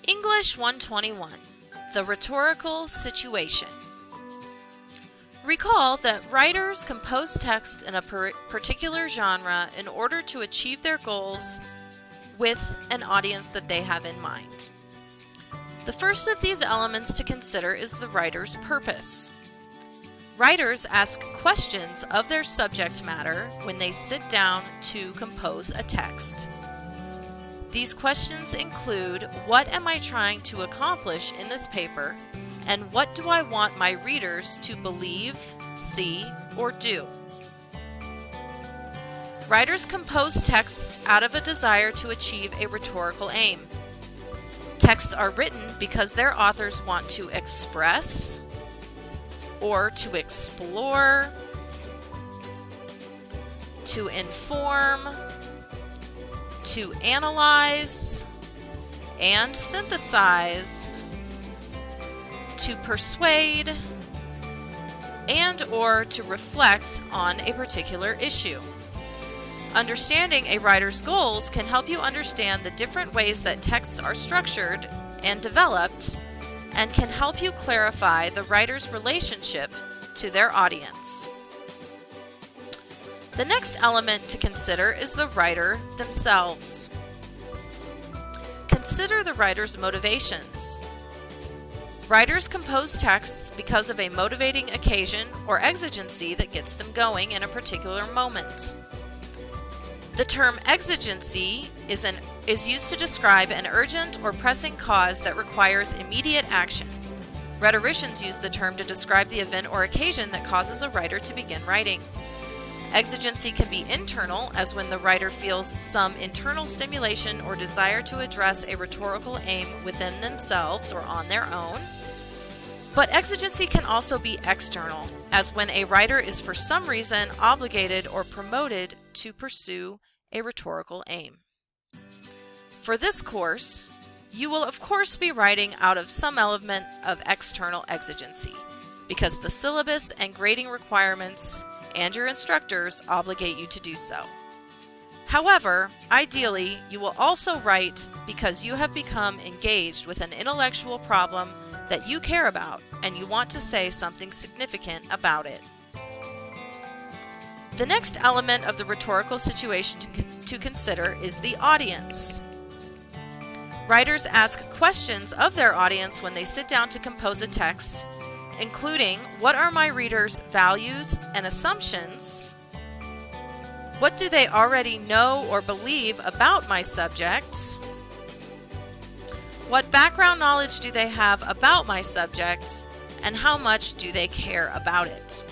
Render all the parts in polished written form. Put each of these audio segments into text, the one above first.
English 121, the rhetorical situation. Recall that writers compose text in a particular genre in order to achieve their goals with an audience that they have in mind. The first of these elements to consider is the writer's purpose. Writers ask questions of their subject matter when they sit down to compose a text. These questions include, what am I trying to accomplish in this paper, and what do I want my readers to believe, see, or do? Writers compose texts out of a desire to achieve a rhetorical aim. Texts are written because their authors want to express, or to explore, to inform, to analyze and synthesize, to persuade, and or to reflect on a particular issue. Understanding a writer's goals can help you understand the different ways that texts are structured and developed, and can help you clarify the writer's relationship to their audience. The next element to consider is the writer themselves. Consider the writer's motivations. Writers compose texts because of a motivating occasion or exigency that gets them going in a particular moment. The term exigency is used to describe an urgent or pressing cause that requires immediate action. Rhetoricians use the term to describe the event or occasion that causes a writer to begin writing. Exigency can be internal, as when the writer feels some internal stimulation or desire to address a rhetorical aim within themselves or on their own. But exigency can also be external, as when a writer is for some reason obligated or promoted to pursue a rhetorical aim. For this course, you will of course be writing out of some element of external exigency, because the syllabus and grading requirements and your instructors obligate you to do so. However, ideally, you will also write because you have become engaged with an intellectual problem that you care about and you want to say something significant about it. The next element of the rhetorical situation to consider is the audience. Writers ask questions of their audience when they sit down to compose a text, including, what are my readers' values and assumptions? What do they already know or believe about my subject? What background knowledge do they have about my subject, and how much do they care about it?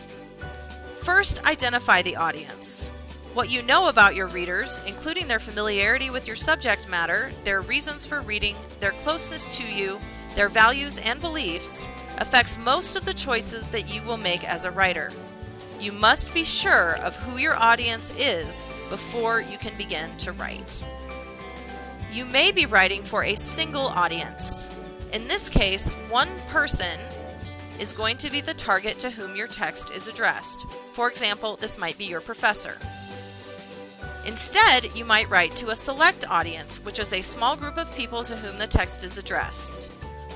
First, identify the audience. What you know about your readers, including their familiarity with your subject matter, their reasons for reading, their closeness to you, their values and beliefs, affects most of the choices that you will make as a writer. You must be sure of who your audience is before you can begin to write. You may be writing for a single audience. In this case, one person is going to be the target to whom your text is addressed. For example, this might be your professor. Instead, you might write to a select audience, which is a small group of people to whom the text is addressed.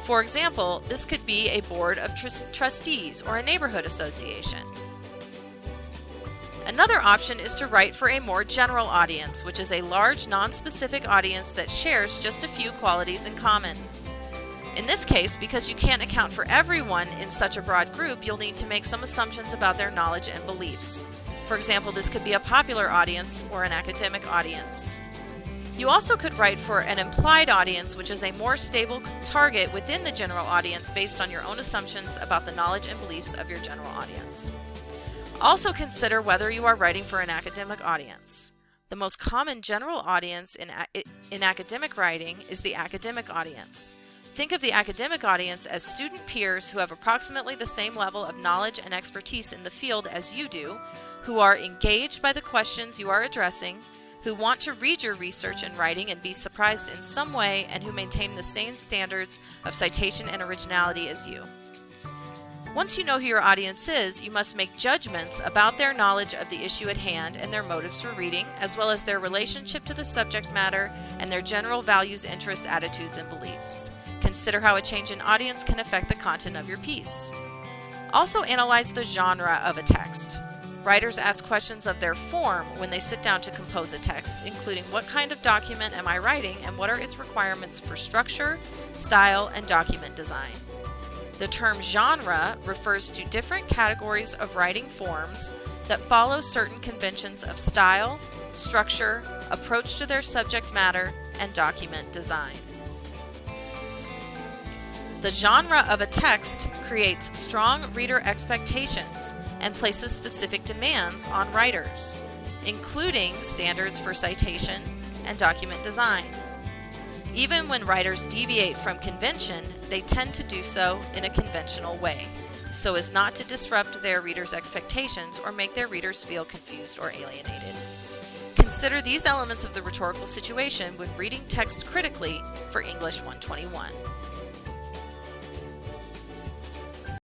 For example, this could be a board of trustees or a neighborhood association. Another option is to write for a more general audience, which is a large, non-specific audience that shares just a few qualities in common. In this case, because you can't account for everyone in such a broad group, you'll need to make some assumptions about their knowledge and beliefs. For example, this could be a popular audience or an academic audience. You also could write for an implied audience, which is a more stable target within the general audience based on your own assumptions about the knowledge and beliefs of your general audience. Also consider whether you are writing for an academic audience. The most common general audience in academic writing is the academic audience. Think of the academic audience as student peers who have approximately the same level of knowledge and expertise in the field as you do, who are engaged by the questions you are addressing, who want to read your research and writing and be surprised in some way, and who maintain the same standards of citation and originality as you. Once you know who your audience is, you must make judgments about their knowledge of the issue at hand and their motives for reading, as well as their relationship to the subject matter and their general values, interests, attitudes, and beliefs. Consider how a change in audience can affect the content of your piece. Also analyze the genre of a text. Writers ask questions of their form when they sit down to compose a text, including what kind of document am I writing and what are its requirements for structure, style, and document design. The term genre refers to different categories of writing forms that follow certain conventions of style, structure, approach to their subject matter, and document design. The genre of a text creates strong reader expectations and places specific demands on writers, including standards for citation and document design. Even when writers deviate from convention, they tend to do so in a conventional way, so as not to disrupt their readers' expectations or make their readers feel confused or alienated. Consider these elements of the rhetorical situation when reading text critically for English 121.